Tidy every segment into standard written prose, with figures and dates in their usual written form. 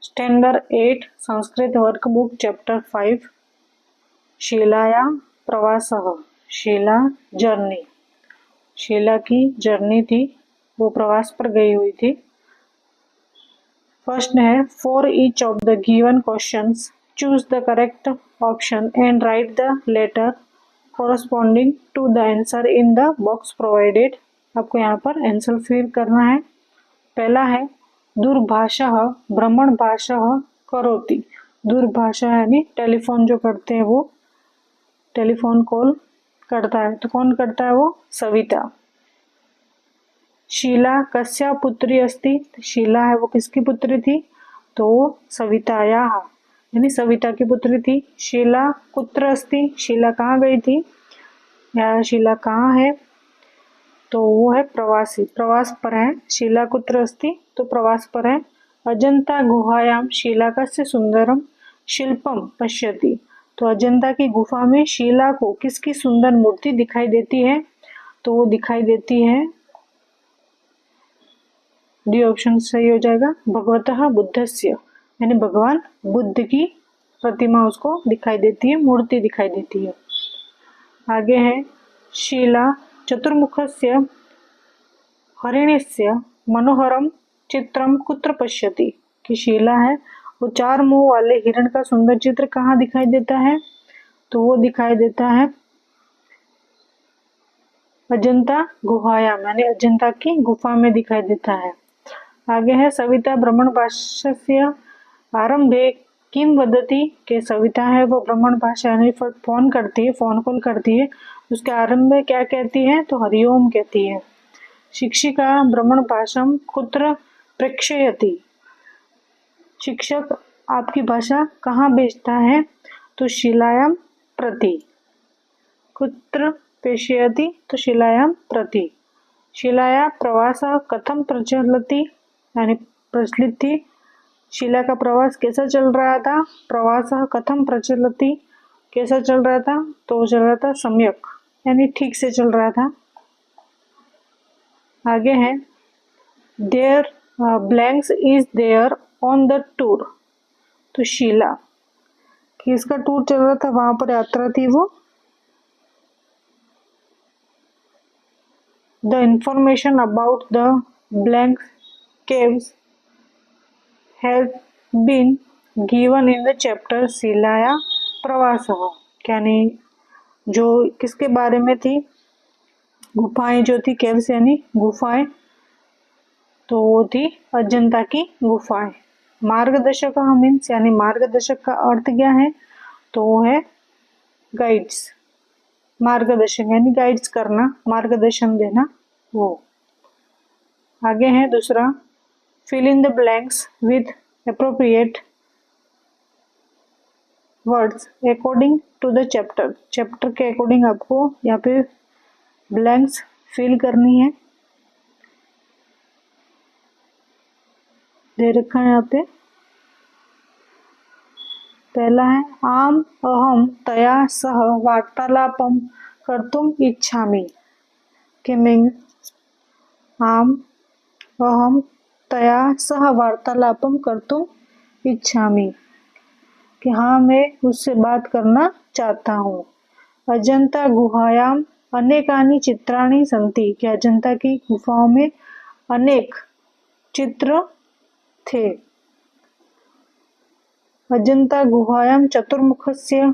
Standard 8 Sanskrit workbook chapter 5 शीलाया प्रवासः। Sheila journey, Sheila की journey थी, वो प्रवास पर गई हुई थी। फर्स्ट है for each of the given questions choose the correct option and write the letter corresponding to the answer in the box provided. आपको यहाँ पर आंसर फिल करना है। पहला है दूरभाषः भ्रमणभाषः करोति। दूरभाषा यानी टेलीफोन जो करते हैं, वो टेलीफोन कॉल करता है, तो कौन करता है? वो सविता। शीला कस्या पुत्री अस्ति। शीला है वो किसकी पुत्री थी? तो वो सवितायाः यानी सविता की पुत्री थी। शीला कुत्र अस्ति। शीला कहाँ गई थी या शीला कहाँ है? तो वो है प्रवासी, प्रवास पर है। शीला कुत्र अस्ति, तो प्रवास पर है। अजंता गुहायाम शीला कस्य सुंदरम शिल्पम पश्यति। तो अजंता की गुफा में शीला को किसकी सुंदर मूर्ति दिखाई देती है? तो वो दिखाई देती है, डी ऑप्शन सही हो जाएगा, भगवतः बुद्धस्य यानी भगवान बुद्ध की प्रतिमा उसको दिखाई देती है, मूर्ति दिखाई देती है। आगे है शीला चतुर्मुखस्य हरिणस्य मनोहरम चित्रम कुत्र पश्यति। कि शीला है वो 4 मुंह वाले हिरण का सुंदर चित्र कहाँ दिखाई देता है? तो वो दिखाई देता है अजंता गुहायाम यानी अजंता की गुफा में दिखाई देता है। आगे है सविता भ्रमणभाषस्य आरंभे किम वदति। के सविता है वो भ्रमण भाषा यानी फोन करती है, फोन कॉल करती है, उसके आरंभ में क्या कहती है? तो हरिओम कहती है। शिक्षिका भ्रमण भाषम कुत्र प्रेक्षयति। शिक्षक आपकी भाषा कहाँ भेजता है? तो शिलायाम प्रति। कुत्र प्रेषयति, तो शिलायाम प्रति। शिलाया प्रवासः कथम प्रचलति यानी प्रचलित थी। शीला का प्रवास कैसा चल रहा था? प्रवासः कथम प्रचलति कैसा चल रहा था? तो चल रहा था सम्यक यानी ठीक से चल रहा था। आगे है there blanks is there on the tour. तो शीला किसका टूर चल रहा था? वहां पर यात्रा थी वो। The information about the blank caves has been given in the chapter शीलाया प्रवासः। यानी जो किसके बारे में थी? गुफाएं जो थी, केव्स यानी गुफाएं, तो वो थी अजंता की गुफाएं। मार्गदर्शक मीन्स यानी मार्गदर्शक का अर्थ क्या है? तो वो है गाइड्स। मार्गदर्शक यानी गाइड्स करना, मार्गदर्शन देना वो। आगे है दूसरा fill in the blanks with appropriate words according to the chapter. Chapter के अकॉर्डिंग आपको यहाँ पे ब्लैंक्स फिल करनी है। दे रखा है यहाँ पे। पहला है आम अहम तया सह वार्तालापम कर्तुम इच्छामि। के मीन आम अहम तया सह वार्तालापम कर्तुम इच्छामि, कि हाँ मैं उससे बात करना चाहता हूँ। अजंता गुहायाम अनेकानि चित्राणि सन्ति। कि अजंता की गुफाओं में अनेक चित्र थे। अजंता गुहायां चतुर्मुखस्य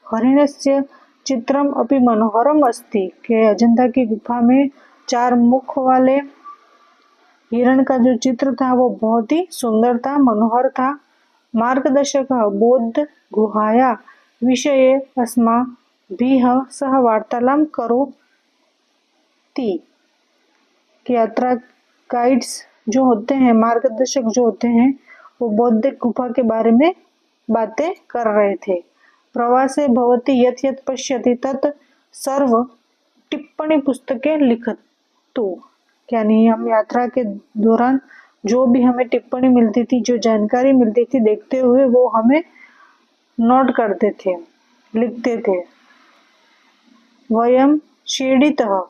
हरिणस्य चित्रम अपि मनोहरम अस्ति। के अजंता की गुफा में 4 मुख वाले हिरण का जो चित्र था वो बहुत ही सुंदर था, मनोहर था। मार्गदर्शक बौद्ध गुहाया विषये अस्माभिः सह वार्तालाप करोति। कि यात्रा गाइड्स जो होते हैं, मार्गदर्शक जो होते हैं, वो बौद्ध गुफा के बारे में बातें कर रहे थे। प्रवासे भवति यत् यत् पश्यति तत् सर्व टिप्पणी पुस्तकें लिखतु। यानी हम यात्रा के दौरान जो भी हमें टिप्पणी मिलती थी, जो जानकारी मिलती थी, देखते हुए वो हमें नोट करते थे, लिखते थे। वयम शीडितः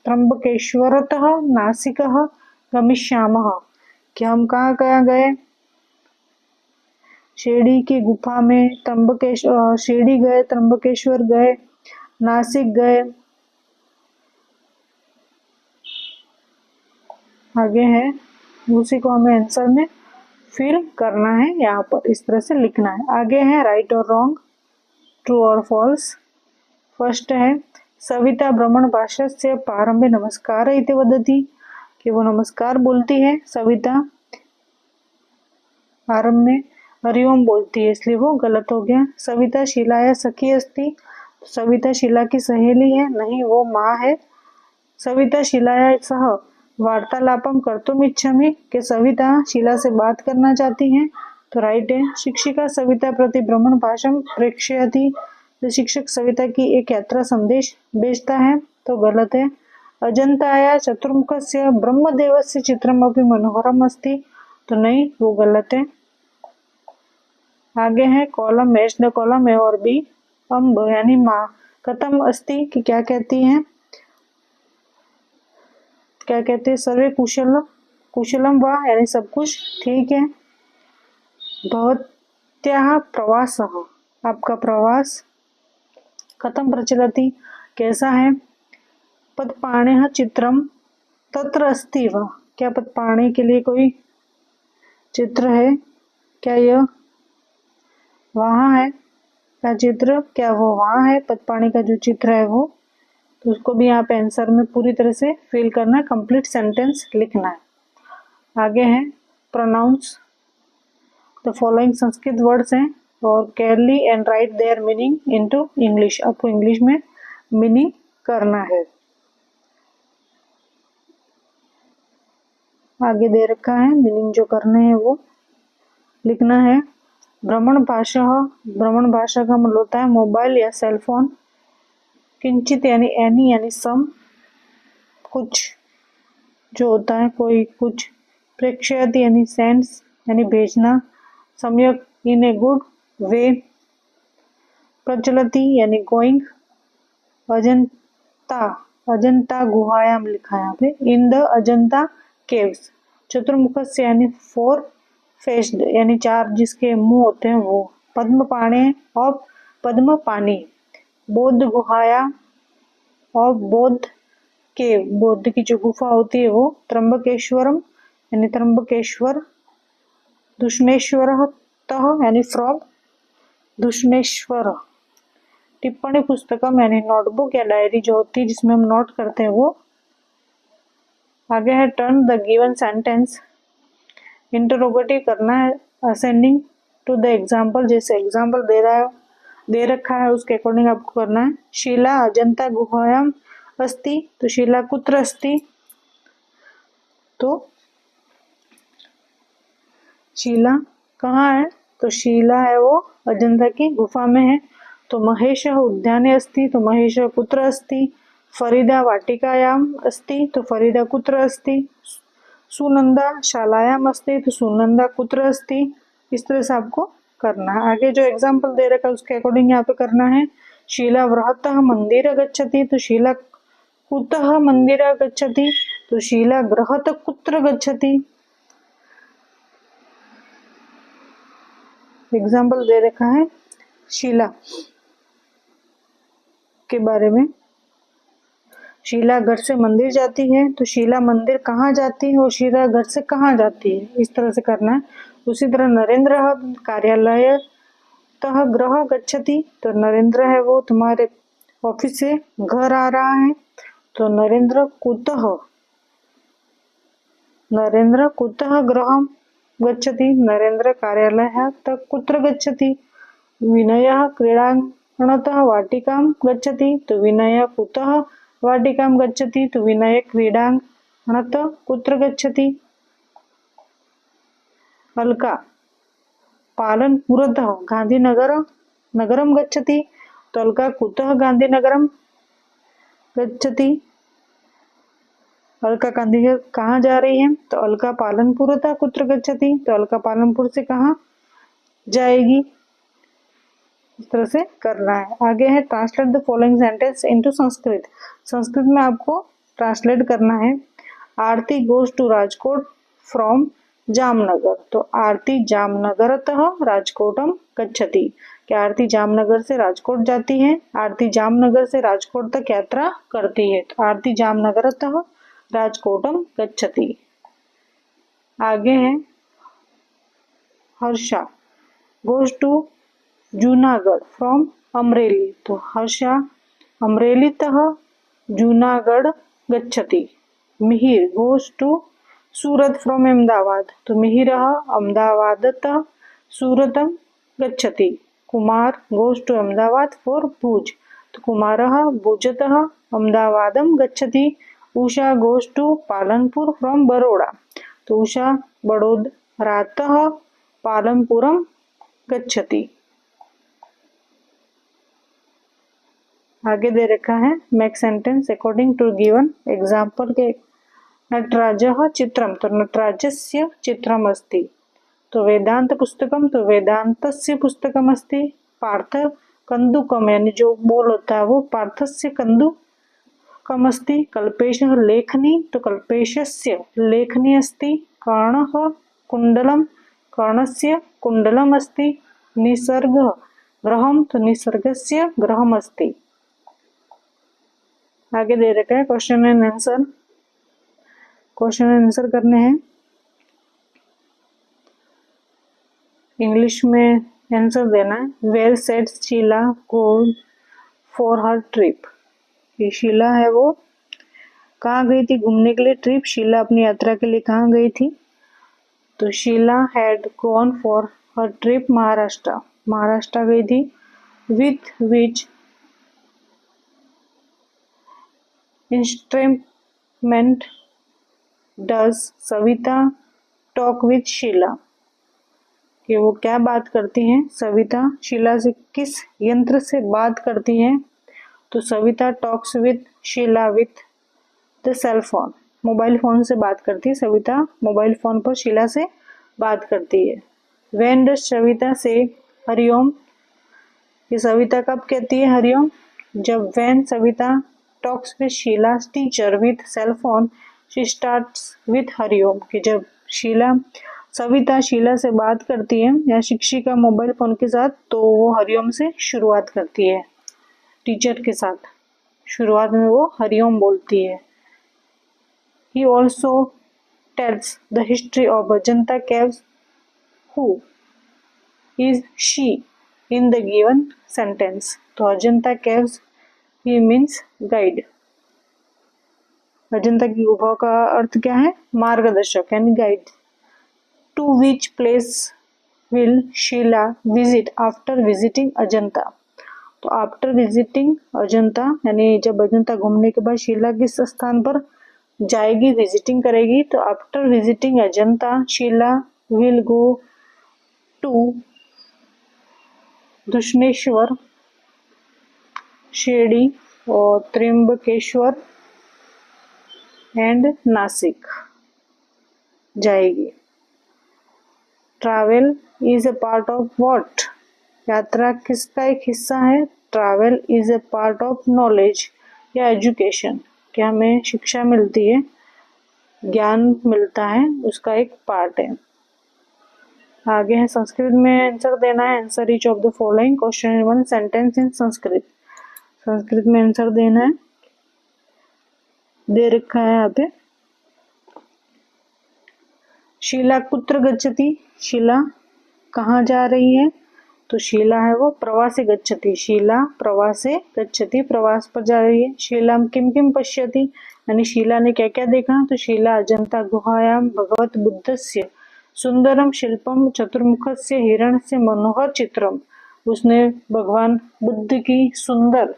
त्र्यंबकेश्वरतः नासिकः गमिष्यामः। कि हम कहाँ गए, शिरडी की गुफा में, शिरडी गए, त्र्यंबकेश्वर गए, नासिक गए। आगे है, उसी को हमें आंसर में फिल करना है, यहाँ पर इस तरह से लिखना है। आगे है राइट और रॉन्ग, ट्रू और फॉल्स। फर्स्ट है सविता भ्रमण भाष्यस्य प्रारंभे नमस्कार इति वदति, कि वो नमस्कार बोलती है सविता, आरंभ में हरिओम बोलती है, इसलिए वो गलत हो गया। सविता शीलाया सखी अस्ति, सविता शीला की सहेली है, नहीं वो माँ है। सविता शीलाया सह वार्तालापम कर्तुम इच्छामि, कि सविता शीला से बात करना चाहती हैं, तो राइट है। शिक्षिका सविता प्रति भ्रमण भाषण प्रेक्षयति, तो शिक्षक सविता की एक यात्रा संदेश भेजता है, तो गलत है। अजंताया चतुर्मुखस्य ब्रह्मदेवस्य चित्रमपि मनोहरम अस्ति, तो नहीं वो गलत है। आगे है column match the column A और बी। अम्ब यानी माँ कथम अस्ति, कि क्या कहती है, क्या कहते हैं, सर्वे कुशलम वा, यानी सब कुछ ठीक है। भवत्याः प्रवासः, आपका प्रवास कथम प्रचलति, कैसा है। पदपाणेः चित्रम तत्र अस्ति वा, क्या पदपाणे के लिए कोई चित्र है, क्या यह वहाँ है का चित्र, क्या वो वहाँ है, पदपाणी का जो चित्र है वो, तो उसको भी यहाँ पे आंसर में पूरी तरह से फिल करना है, कंप्लीट सेंटेंस लिखना है। आगे है pronounce the following Sanskrit words हैं और carefully and write their meaning into English, आपको इंग्लिश में मीनिंग करना है। आगे दे रखा है, मीनिंग जो करने हैं वो लिखना है। भ्रमण भाषा का मतलब होता है मोबाइल या सेलफोन। किंचित यानी एनी यानी सम, कुछ जो होता है कोई कुछ। प्रेक्षयति यानी सेंड्स यानी भेजना। सम्यक इन ए गुड वे। प्रचलति यानी गोइंग। अजंता गुहायाम लिखा है यहाँ पे, इन द अजंता केव्स। चतुर्मुखस्य यानी फोर फेस्ड यानी चार जिसके मुंह होते हैं वो। पद्म पाणे और पद्म पानी। बौद्ध गुहाया और बौद्ध के, बौद्ध की जो गुफा होती है वो। त्र्यंबकेश्वरम यानी त्र्यंबकेश्वर। दुष्णेश्वर यानी फ्रॉम दुष्णेश्वर। टिप्पणी पुस्तकम यानी नोटबुक या डायरी जो होती है जिसमें हम नोट करते हैं वो। आगे है turn the given sentence, interrogative करना है असेंडिंग टू द एग्जाम्पल, जैसे एग्जाम्पल दे रखा है उसके अकॉर्डिंग आपको करना है। शीला अजंता गुहायाम अस्ति, तो शीला कुत्र अस्ति, तो शीला कहाँ है, तो शीला है वो अजंता की गुफा में है। तो महेश उद्याने अस्ति, तो महेश कुत्र अस्ति। फरीदा वाटिकायाम अस्ति, तो फरीदा कुत्र अस्ति। सुनंदा शालायाम अस्ति, तो सुनंदा कुत्र अस्ति। इस तरह से आपको करना है। आगे जो एग्जाम्पल दे रखा है उसके अकॉर्डिंग यहाँ पे करना है। शीला वृहतः मंदिर गच्छति, तो शीला कुतः मंदिर गच्छति, तो शीला गृहतः कुत्र गच्छति। एग्जाम्पल दे रखा है शीला के बारे में। शीला घर से मंदिर जाती है, तो शीला मंदिर कहाँ जाती है और शीला घर से कहाँ जाती है, इस तरह से करना है। उसी तरह नरेंद्र कार्यालय तह गृह गच्छति, तो नरेंद्र है वो तुम्हारे ऑफिस से घर आ रहा है, तो नरेंद्र कुतः गृहं गच्छति। नरेंद्र कार्यालय तक कुत्र गच्छति। विनय क्रीडांगणतः वाटिकां गच्छति, तो विनय कुतः वाटिकां गच्छति, तो विनय क्रीडांगणतः कुत्र गच्छति। अलका पालनपुरतः गांधीनगरं गच्छति, तो अलका कुतः गांधीनगरं गच्छति। अलका गांधीनगर कहाँ जा रही है, तो अलका पालनपुरतः कुत्र गच्छति, तो अलका पालनपुर से कहाँ जाएगी, इस तरह से करना है। आगे है translate the following sentence into Sanskrit. Sanskrit में आपको ट्रांसलेट करना है। Aarti goes to Rajkot from Jamnagar. तो आरती जामनगरतः राजकोटम गच्छति। क्या आरती जामनगर से राजकोट जाती है? आरती जामनगर से राजकोट तक यात्रा करती है। तो आरती जामनगरतः राजकोटम गच्छति। आगे है Harsha goes to Junagadh from Amreli. तो हर्षा अमरेलीतः जूनागढ़ गच्छति। Mihir goes to Surat from Ahmedabad. तो मिहिरः अहमदाबादतः सूरतं गच्छति। Kumar goes to Ahmedabad for Bhuj. तो कुमारः भुजतः अहमदाबादं गच्छति। Usha goes to Palanpur from Baroda. तो उषा बड़ोदरातः पालनपुरम गच्छति। आगे दे रखा है make sentence according to given example के। नटराजः चित्रम। तो नटराजस्य चित्रम अस्ति। तो वेदांत पुस्तकम। तो वेदांतस्य पुस्तकम अस्ति। पार्थ कंदुकम यानी जो बोल होता है वो पार्थस्य कंदुकम अस्ति। कल्पेशः लेखनी। तो कल्पेशस्य लेखनी अस्ति। कर्णः कुंडलम। कर्णस्य कुंडलम अस्ति। निसर्गः ग्रहम। तो निसर्गस्य ग्रहम अस्ति। आगे दे रखा है question and answer. Question and answer करने हैं। इंग्लिश में आंसर देना है। Well said Sheela go for her trip. ये शीला है वो कहाँ गई थी घूमने के लिए? ट्रिप। शीला अपनी यात्रा के लिए कहाँ गई थी? तो Sheela had gone for her trip Maharashtra. Maharashtra गई थी। With which instrument does Savita talk with Sheela. कि वो क्या बात करती हैं? सविता शीला से किस यंत्र से बात करती हैं? तो Savita talks with Sheela with the cell phone. Mobile phone से बात करती है सविता। मोबाइल फोन पर शीला से बात करती है। व्हेन डज सविता से हरिओम। ये सविता कब कहती है हरिओम? जब when Savita talks with Sheela's teacher with cell phone she starts with Hariom. कि जब सविता शीला से बात करती है या शिक्षिका मोबाइल फोन के साथ तो वो हरिओम से शुरुआत करती है। टीचर के साथ शुरुआत में वो हरिओम बोलती है। He also tells the history of Ajanta caves. Who is she in the given sentence? तो Ajanta caves he means guide। Ajanta की गुफाओं का अर्थ क्या है? मार्गदर्शक यानी guide. To which place will Sheila visit after visiting Ajanta? तो आफ्टर विजिटिंग अजंता यानी जब अजंता घूमने के बाद शीला किस स्थान पर जाएगी, विजिटिंग करेगी? तो after visiting Ajanta Sheela will go to Dakshineswar, Shirdi और त्र्यंबकेश्वर एंड नासिक जाएगी। Travel is a part of what? यात्रा किसका एक हिस्सा है? Travel is a part of knowledge या एजुकेशन। क्या हमें शिक्षा मिलती है, ज्ञान मिलता है, उसका एक पार्ट है। आगे है संस्कृत में आंसर देना है। Answer each of the following question 1 sentence in Sanskrit. Sanskrit में आंसर देना है। दे रखा है यहाँ पे। शीला कुत्र गच्छति। शीला कहाँ जा रही है? तो शीला है वो प्रवासे गच्छति। शीला प्रवासे गच्छति, प्रवास पर जा रही है। शीला किम किम पश्यति यानी शीला ने क्या क्या देखा? तो शीला अजंता गुहायाम भगवत बुद्धस्य सुंदरम शिल्पम चतुर्मुखस्य हिरणस्य मनोहर चित्रम। उसने भगवान बुद्ध की सुंदर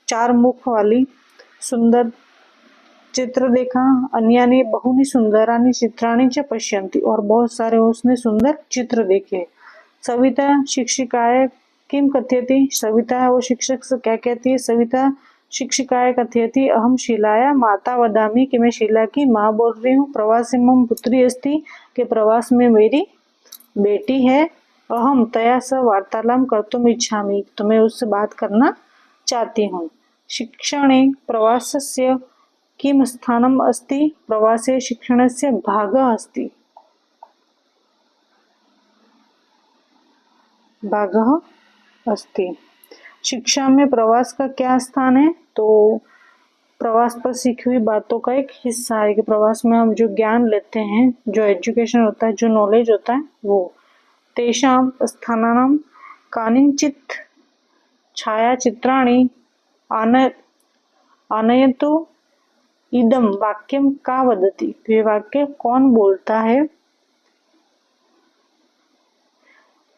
4 मुख वाली सुंदर चित्र देखा। अन्यानि बहुनि सुंदरानि चित्राणि च पश्यन्ति और बहुत सारे उसने सुंदर चित्र देखे। सविता शिक्षिकाय किम कथयति। सविता वो शिक्षक से क्या कहती है? सविता शिक्षिकाय कथयति अहम शीलाया माता वदामि कि मैं शीला की माँ बोल रही हूँ। प्रवासी मम पुत्री अस्ति कि प्रवास में मेरी बेटी है। अहम तया स वार्तालाप कर्तुम इच्छामि तो मैं उससे बात करना चाहती हूँ। शिक्षणे प्रवासस्य किम स्थानम अस्ति। प्रवासे शिक्षणस्य भागः अस्ति। भागः अस्ति। शिक्षा में प्रवास का क्या स्थान है? तो प्रवास पर सीखी हुई बातों का एक हिस्सा है कि प्रवास में हम जो ज्ञान लेते हैं, जो एजुकेशन होता है, जो नॉलेज होता है वो। तेषां स्थानानां कानिंचित् छायाचित्राणि आनयतु इदं वाक्यं का वदति। ये वाक्य कौन बोलता है?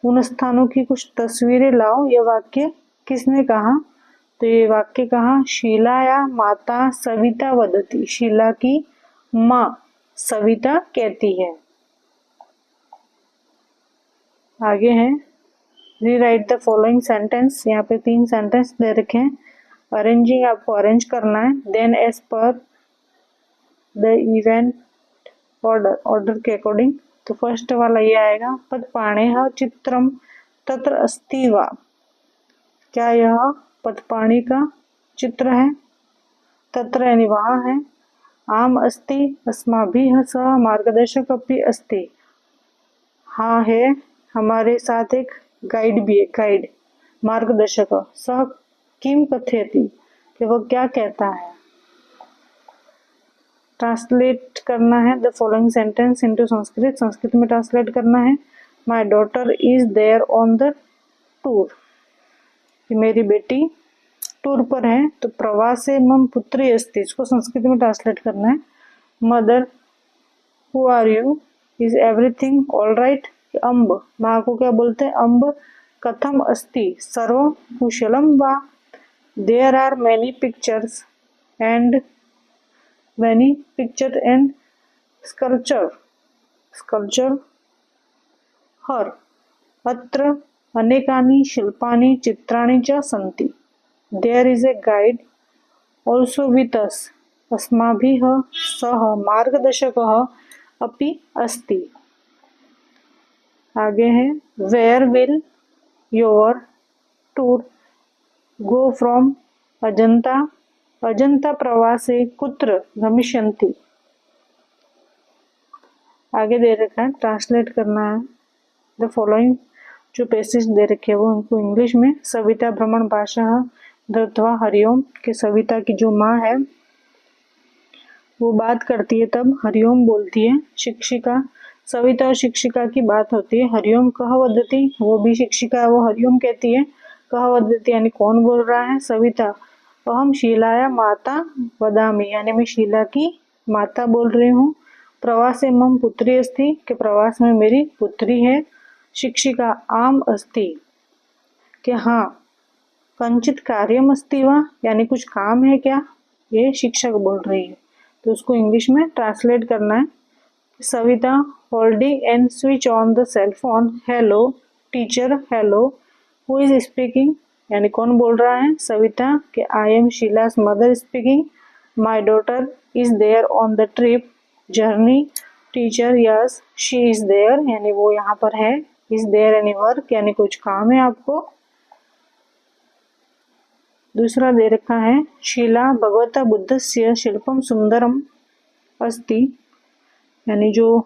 उन स्थानों की कुछ तस्वीरें लाओ, यह वाक्य किसने कहा? तो ये वाक्य कहा शीलाया माता सविता वदति। शीला की माँ सविता कहती है। आगे है रीराइट द फॉलोइंग सेंटेंस। यहाँ पे 3 सेंटेंस दे रखे हैं। अरेंजिंग आपको अरेंज करना है। Then as per the event order के अकॉर्डिंग। तो फर्स्ट वाला ये आएगा पदपाणेः चित्रम तत्र अस्ति वा। क्या यह पदपाणि का चित्र है? तत्र यानी वहाँ है। आम अस्ति अस्माभिः सह मार्गदर्शक अपि अस्ति। हाँ है, हमारे साथ एक गाइड भी है। गाइड मार्गदर्शक। सह किम कथयति, कि वो क्या कहता है। ट्रांसलेट करना है the following sentence into Sanskrit. Sanskrit में ट्रांसलेट करना है। My daughter is there on the tour. मेरी बेटी टूर पर है। तो प्रवासे मम पुत्री अस्ति, इसको संस्कृत में ट्रांसलेट करना है। Mother who are you, is everything all right. अम्ब, माँ को क्या बोलते हैं? अम्ब। कथम अस्ति, सर्वं कुशलम वा। There are many pictures and sculpture here. अत्र अनेकानि शिल्पानि चित्राणि च सन्ति। There is a guide also with us. अस्माभिः सह मार्गदर्शकः अपि अस्ति। आगे है where will your tour go from Ajanta. Ajanta प्रवासे कुत्र गमिष्यन्ति। आगे दे रखा है ट्रांसलेट करना है द फॉलोइंग। जो पैसेज दे रखे हैं वो उनको इंग्लिश में। सविता भ्रमण भाषा धृत्वा हरिओम, के सविता की जो माँ है वो बात करती है तब हरिओम बोलती है। शिक्षिका, सविता और शिक्षिका की बात होती है। हरिओम कह वदति, वो भी शिक्षिका है, वो हरिओम कहती है। कह वदति यानी कौन बोल रहा है? सविता। अहम शीलाया माता वदामि, यानी मैं शीला की माता बोल रही हूँ। प्रवासे मम पुत्री अस्ति, के प्रवास में मेरी पुत्री है। शिक्षिका आम अस्ति, के हाँ। कंचित कार्यम अस्ति वा, यानी कुछ काम है क्या? ये शिक्षक बोल रही है। तो उसको इंग्लिश में ट्रांसलेट करना है। Savita holding and switch on the cell phone. Hello teacher, hello. Who is speaking, यानी कौन बोल रहा है? Savita. Okay I am Sheela's mother speaking. My daughter is there on the trip journey. Teacher yes she is there, यानी वो यहाँ पर है। इज देयर एनी वर्क, यानी कुछ काम है आपको। दूसरा दे रखा है शीला भगवता बुद्धस्य शिल्पम सुंदरम अस्ति, यानी जो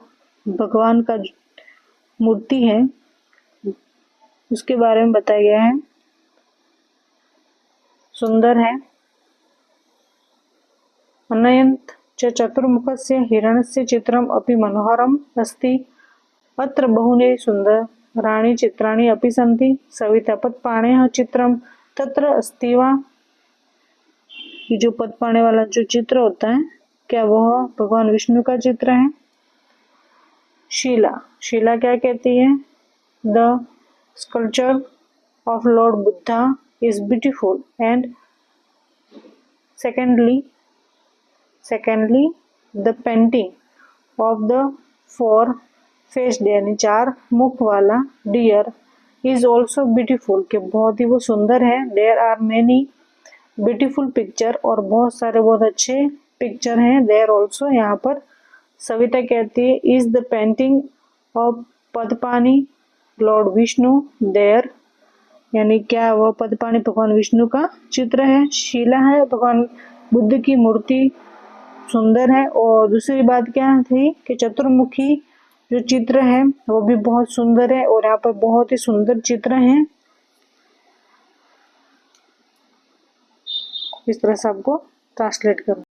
भगवान का मूर्ति है उसके बारे में बताया गया है, सुंदर है। अनयंत च चतुर्मुखस्य हिरण्यस्य चित्रम अपि मनोहरम अस्ति। अत्र बहुनि सुंदराणि चित्राणि अपि सन्ति। सविता पदपाणेः चित्रम तत्र अस्ति वा। ये जो पदपाणे वाला जो चित्र होता है, क्या वह भगवान विष्णु का चित्र है? शीला क्या कहती है? The sculpture of Lord Buddha is beautiful and secondly the painting of the 4 faced यानी 4 मुख वाला डियर इज ऑल्सो ब्यूटीफुल, के बहुत ही वो सुंदर है। There are many beautiful picture, और बहुत सारे बहुत अच्छे पिक्चर हैं। देयर ऑल्सो, यहाँ पर सविता कहती है is the painting of Padpani lord Vishnu there, यानी क्या वह पदपानी भगवान विष्णु का चित्र है। शीला है भगवान बुद्ध की मूर्ति सुंदर है। और दूसरी बात क्या थी कि चतुर्मुखी जो चित्र है वो भी बहुत सुंदर है और यहाँ पर बहुत ही सुंदर चित्र हैं। इस तरह से आपको ट्रांसलेट करना।